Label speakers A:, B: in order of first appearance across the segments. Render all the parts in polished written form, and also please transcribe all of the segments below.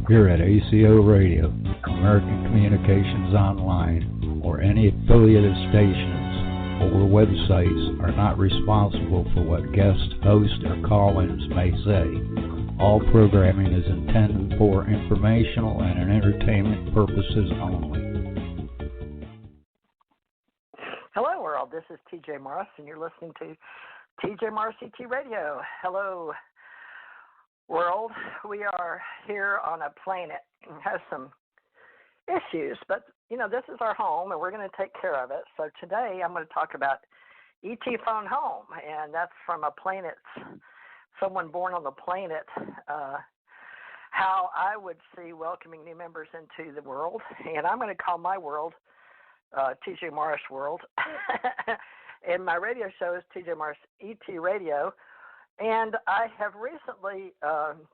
A: Here at ACO Radio, American Communications Online, or any affiliated stations or websites are not responsible for what guest hosts or call-ins may say. All programming is intended for informational and entertainment purposes only.
B: Hello, world. This is TJ Morris, and you're listening to TJ Morris ET Radio. Hello, world. We are here on a planet that has some issues, but, this is our home, and we're going to take care of it. So today I'm going to talk about ET Phone Home, and that's from a planet, someone born on the planet, how I would see welcoming new members into the world. And I'm going to call my world TJ Morris World. And my radio show is TJ Morris ET Radio. And I have recently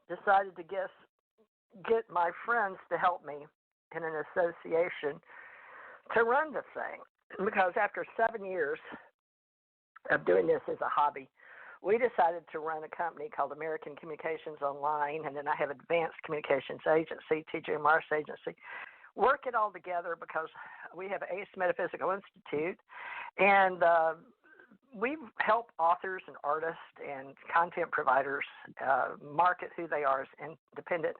B: decided to get my friends to help me in an association to run the thing. Because after 7 years of doing this as a hobby, we decided to run a company called American Communications Online, and then I have Advanced Communications Agency, TJ Morris Agency. Work it all together because we have ACE Metaphysical Institute, and we help authors and artists and content providers market who they are as independent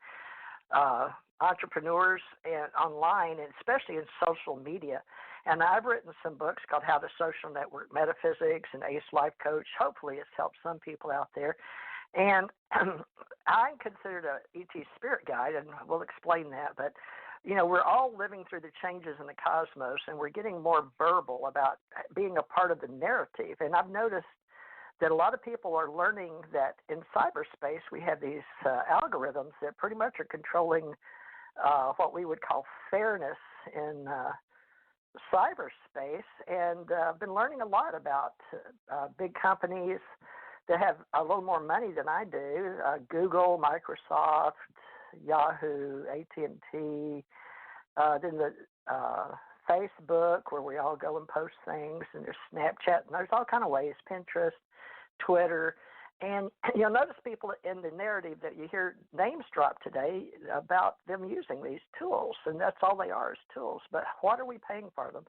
B: entrepreneurs and online, and especially in social media. And I've written some books called How to Social Network Metaphysics and Ace Life Coach. Hopefully it's helped some people out there. And I'm considered a ET spirit guide, and we'll explain that. But, we're all living through the changes in the cosmos, and we're getting more verbal about being a part of the narrative. And I've noticed that a lot of people are learning that in cyberspace we have these algorithms that pretty much are controlling what we would call fairness in cyberspace. And I've been learning a lot about big companies that have a little more money than I do, Google, Microsoft, Yahoo, AT&T, then the Facebook, where we all go and post things, and there's Snapchat, and there's all kind of ways, Pinterest, Twitter. And you'll notice people in the narrative that you hear names drop today about them using these tools, and that's all they are is tools. But what are we paying for them?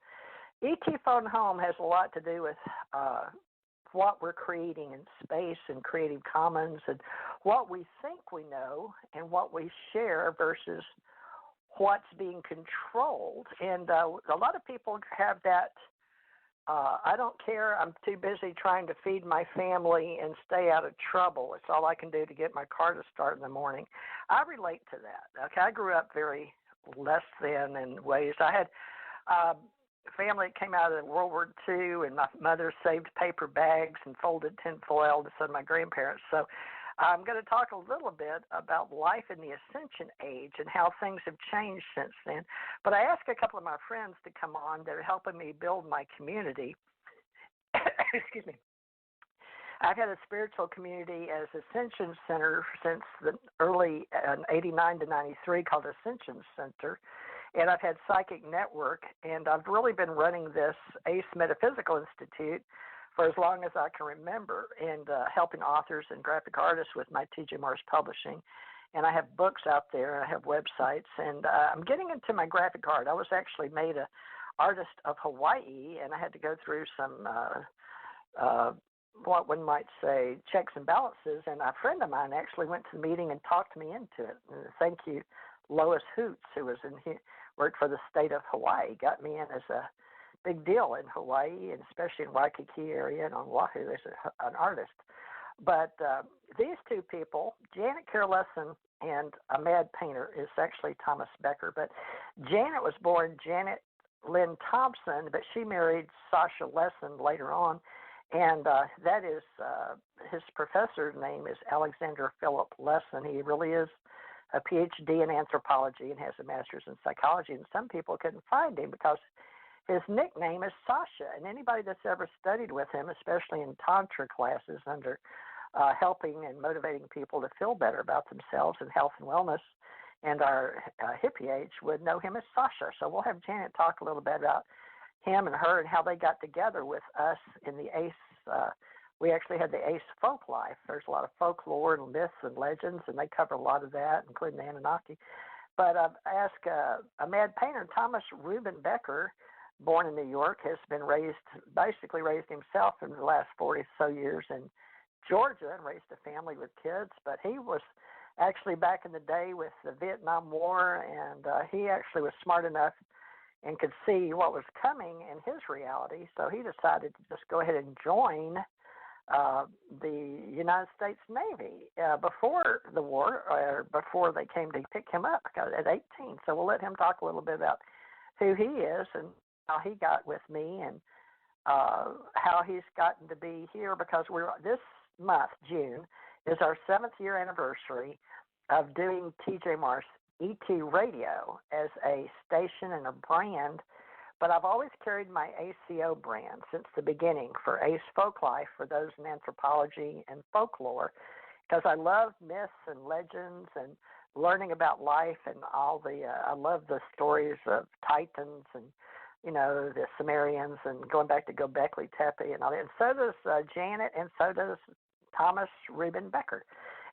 B: ET Phone Home has a lot to do with what we're creating in space and Creative Commons, and what we think we know and what we share versus what's being controlled. And a lot of people have that, I don't care, I'm too busy trying to feed my family and stay out of trouble. It's all I can do to get my car to start in the morning. I relate to that. Okay, I grew up very less than in ways. I had family that came out of World War II, and my mother saved paper bags and folded tinfoil to send my grandparents. So I'm going to talk a little bit about life in the Ascension age and how things have changed since then. But I asked a couple of my friends to come on that are helping me build my community. Excuse me. I've had a spiritual community as Ascension Center since the early 89 to 93 called Ascension Center. And I've had Psychic Network, and I've really been running this ACE Metaphysical Institute for as long as I can remember, and helping authors and graphic artists with my TJ Morris Publishing. And I have books out there, and I have websites, and I'm getting into my graphic art. I was actually made an artist of Hawaii, and I had to go through some, what one might say, checks and balances, and a friend of mine actually went to the meeting and talked me into it. And thank you, Lois Hoots, who was in here, worked for the state of Hawaii, got me in as a big deal in Hawaii, and especially in Waikiki area and on Oahu as an artist. But these two people, Janet Carolesson and a mad painter, is actually Thomas Becker. But Janet was born Janet Lynn Thompson, but she married Sasha Lesson later on. And that is, his professor's name is Alexander Philip Lesson. He really is a PhD in anthropology and has a master's in psychology. And some people couldn't find him because his nickname is Sasha. And anybody that's ever studied with him, especially in Tantra classes under helping and motivating people to feel better about themselves and health and wellness, and our hippie age would know him as Sasha. So we'll have Janet talk a little bit about him and her and how they got together with us in the ACE. We actually had the ACE folk life. There's a lot of folklore and myths and legends, and they cover a lot of that, including the Anunnaki. But I've asked a mad painter, Thomas Reuben Becker, born in New York, has been basically raised himself in the last 40 so years in Georgia and raised a family with kids. But he was actually back in the day with the Vietnam War, and he actually was smart enough and could see what was coming in his reality. So he decided to just go ahead and join the United States Navy before the war, or before they came to pick him up at 18. So we'll let him talk a little bit about who he is and how he got with me, and how he's gotten to be here, because this month, June, is our 7th year anniversary of doing TJ Morris ET Radio as a station and a brand. But I've always carried my ACO brand since the beginning for Ace Folklife, for those in anthropology and folklore, because I love myths and legends and learning about life and all I love the stories of Titans and, the Sumerians, and going back to Göbekli Tepe and all that. And so does Janet, and so does Thomas Reuben Becker.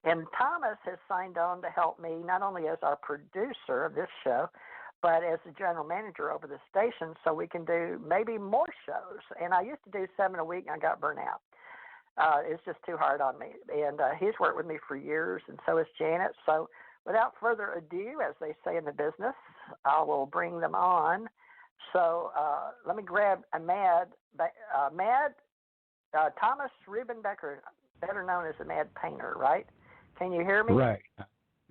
B: And Thomas has signed on to help me not only as our producer of this show, but as the general manager over the station, so we can do maybe more shows. And I used to do 7 a week, and I got burnt out. It's just too hard on me. And he's worked with me for years, and so has Janet. So without further ado, as they say in the business, I will bring them on. So let me grab Thomas Reuben Becker, better known as the Mad Painter, right? Can you hear me?
A: Right.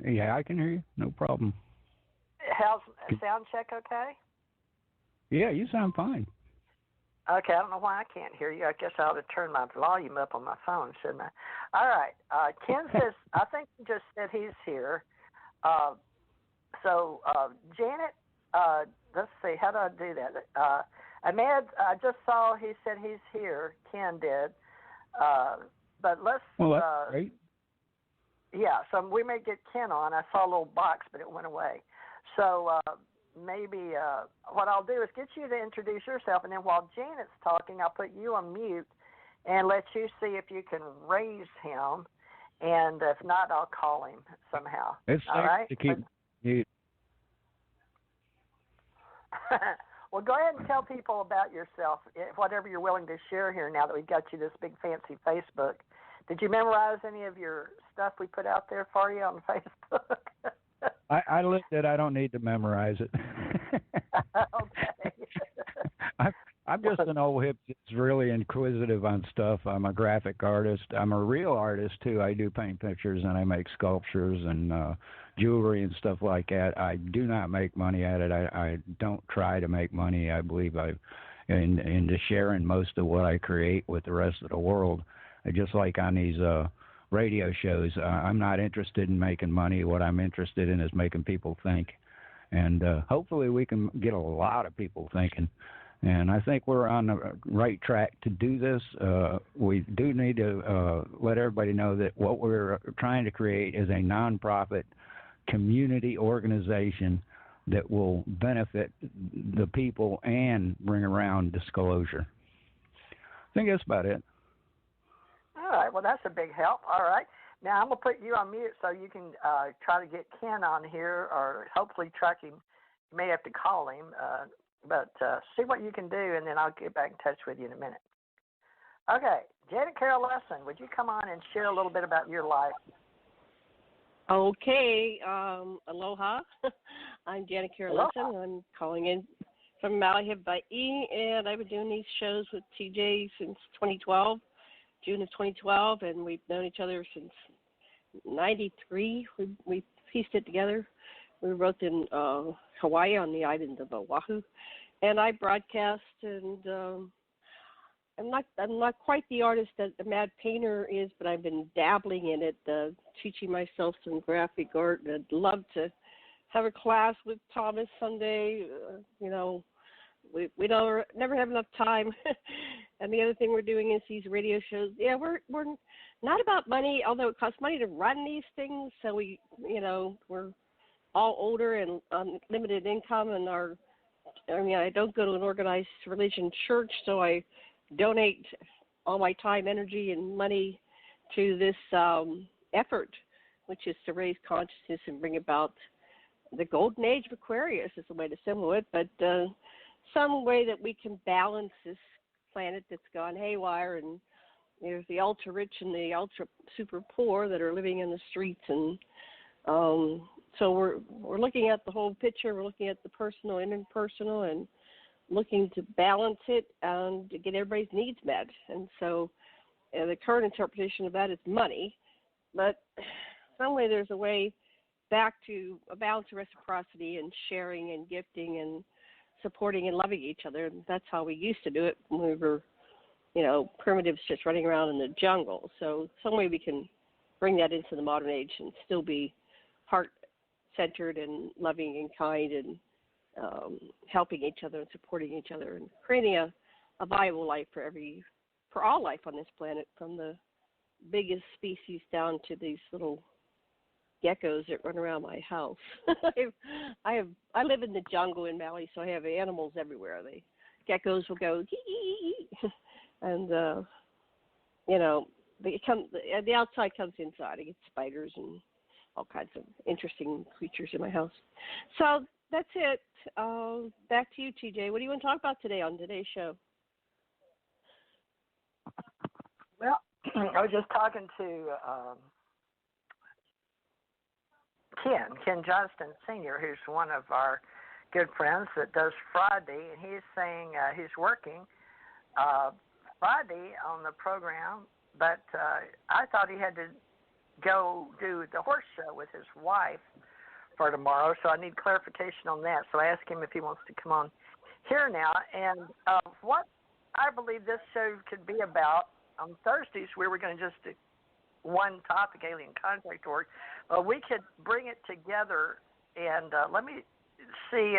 A: Yeah, I can hear you. No problem.
B: How's sound check okay?
A: Yeah, you sound fine.
B: Okay, I don't know why I can't hear you. I guess I ought to turn my volume up on my phone, shouldn't I? All right. Ken says, I think he just said he's here. So Janet, let's see, how do I do that? Ahmed, I just saw he said he's here. Ken did. But let's...
A: Well, that's great.
B: Yeah, so we may get Ken on. I saw a little box, but it went away. So maybe what I'll do is get you to introduce yourself, and then while Janet's talking, I'll put you on mute and let you see if you can raise him. And if not, I'll call him somehow.
A: It's
B: all right?
A: To keep mute.
B: Well, go ahead and tell people about yourself, whatever you're willing to share here now that we've got you this big fancy Facebook. Did you memorize any of your stuff we put out there for you on Facebook?
A: I looked at it. I don't need to memorize it.
B: Okay.
A: I'm just an old hip that's really inquisitive on stuff. I'm a graphic artist. I'm a real artist, too. I do paint pictures, and I make sculptures and jewelry and stuff like that. I do not make money at it. I don't try to make money. I believe into sharing most of what I create with the rest of the world. Just like on these radio shows, I'm not interested in making money. What I'm interested in is making people think. And hopefully we can get a lot of people thinking. And I think we're on the right track to do this. We do need to let everybody know that what we're trying to create is a nonprofit community organization that will benefit the people and bring around disclosure. I think that's about it.
B: All right. Well, that's a big help. All right. Now, I'm going to put you on mute so you can try to get Ken on here, or hopefully track him. You may have to call him, but see what you can do, and then I'll get back in touch with you in a minute. Okay. Janet Carol Lesson, would you come on and share a little bit about your life?
C: Okay. Aloha. I'm Janet Carol Lesson. I'm calling in from Malahib, Hawaii, and I've been doing these shows with TJ since 2012. June of 2012, and we've known each other since 93. We pieced it together. We were both in Hawaii on the island of Oahu, and I broadcast. And I'm not quite the artist that the Mad Painter is, but I've been dabbling in it, teaching myself some graphic art. And I'd love to have a class with Thomas someday. We don't never have enough time. And the other thing we're doing is these radio shows. Yeah, we're not about money, although it costs money to run these things. So we're all older and on limited income, and I don't go to an organized religion church, so I donate all my time, energy, and money to this effort, which is to raise consciousness and bring about the golden age of Aquarius is the way to symbol it, but some way that we can balance this planet that's gone haywire, and there's the ultra rich and the ultra super poor that are living in the streets, and so we're looking at the whole picture. We're looking at the personal and impersonal, and looking to balance it and to get everybody's needs met. And so the current interpretation of that is money, but some way there's a way back to a balance of reciprocity and sharing and gifting and supporting and loving each other. And that's how we used to do it when we were, primitives just running around in the jungle. So some way we can bring that into the modern age and still be heart-centered and loving and kind and helping each other and supporting each other and creating a viable life for all life on this planet, from the biggest species down to these little geckos that run around my house. I live in the jungle in Maui, so I have animals everywhere. The geckos will go hee, and the outside comes inside. I get spiders and all kinds of interesting creatures in my house. So that's it. Back to you, TJ. What do you want to talk about today on today's show?
B: Well, I was just talking to Ken Johnston Sr., who's one of our good friends that does Friday, and he's saying he's working Friday on the program, but I thought he had to go do the horse show with his wife for tomorrow, so I need clarification on that. So I asked him if he wants to come on here now. And what I believe this show could be about, on Thursdays we were going to just do one topic, alien contact org. We could bring it together, and let me see,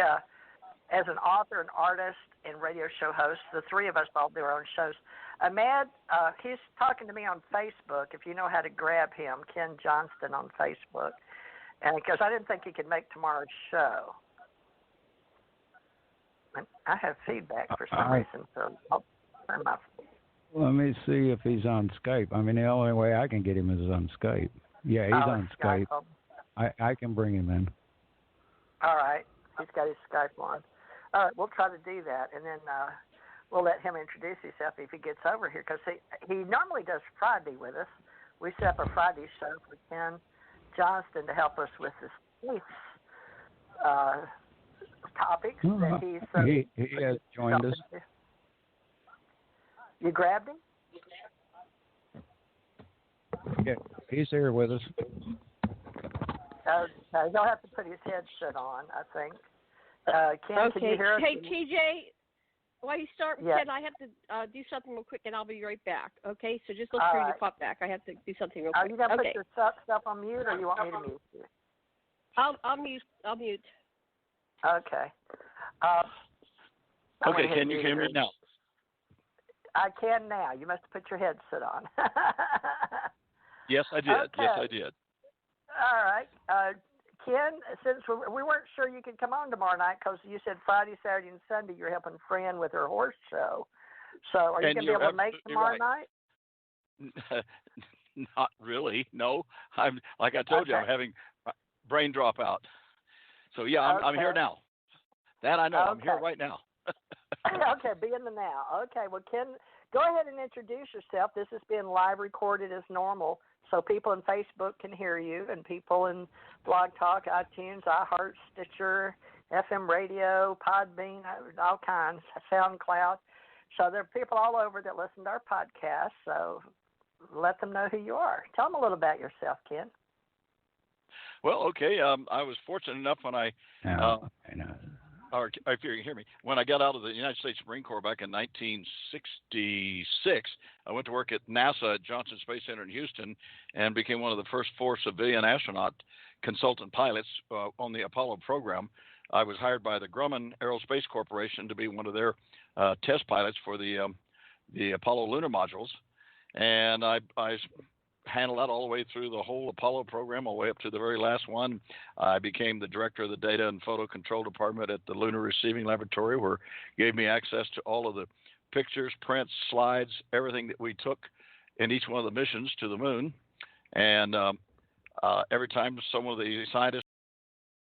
B: as an author, an artist, and radio show host, the three of us all do our own shows. Ahmad, he's talking to me on Facebook, if you know how to grab him, Ken Johnston on Facebook, and because I didn't think he could make tomorrow's show. And I have feedback for some reason, so I'll turn my...
A: Let me see if he's on Skype. I mean, the only way I can get him is on Skype. Yeah, he's on Skype. I can bring him in.
B: All right. He's got his Skype on. All right, we'll try to do that, and then we'll let him introduce himself if he gets over here, because he normally does Friday with us. We set up a Friday show for Ken Johnston to help us with this topics that
A: he has joined us.
B: You grabbed him?
A: Yeah, he's here with us.
B: He'll have to put his headset on, I think. Ken, can you hear us?
C: Hey, TJ, while you start, Ken, I have to do something real quick, and I'll be right back. Okay, so just look through your pop back. I have to do something real quick.
B: Are you going to put your stuff on mute, or you want me to mute you?
C: I'll mute.
B: Okay.
D: Okay, can you hear me now?
B: I can now. You must have put your headset on.
D: Yes, I did.
B: Okay.
D: Yes, I did.
B: All right. Ken, since we weren't sure you could come on tomorrow night because you said Friday, Saturday, and Sunday you're helping Fran with her horse show. So are you going to be able to make tomorrow night?
D: Not really. No. I'm like I told you, I'm having brain dropout. So yeah, I'm here now. That I know. I'm here right now.
B: Okay, be in the now. Okay, well, Ken, go ahead and introduce yourself. This is being live recorded as normal, so people in Facebook can hear you, and people in Blog Talk, iTunes, iHeart, Stitcher, FM radio, Podbean, all kinds, SoundCloud. So there are people all over that listen to our podcast, so let them know who you are. Tell them a little about yourself, Ken.
D: Well, okay. I was fortunate enough when or if you can hear me, when I got out of the United States Marine Corps back in 1966, I went to work at NASA at Johnson Space Center in Houston and became one of the first 4 civilian astronaut consultant pilots on the Apollo program. I was hired by the Grumman Aerospace Corporation to be one of their test pilots for the Apollo lunar modules, and I handled that all the way through the whole Apollo program, all the way up to the very last one. I became the director of the data and photo control department at the Lunar Receiving Laboratory, where gave me access to all of the pictures, prints, slides, everything that we took in each one of the missions to the moon. And every time some of the scientists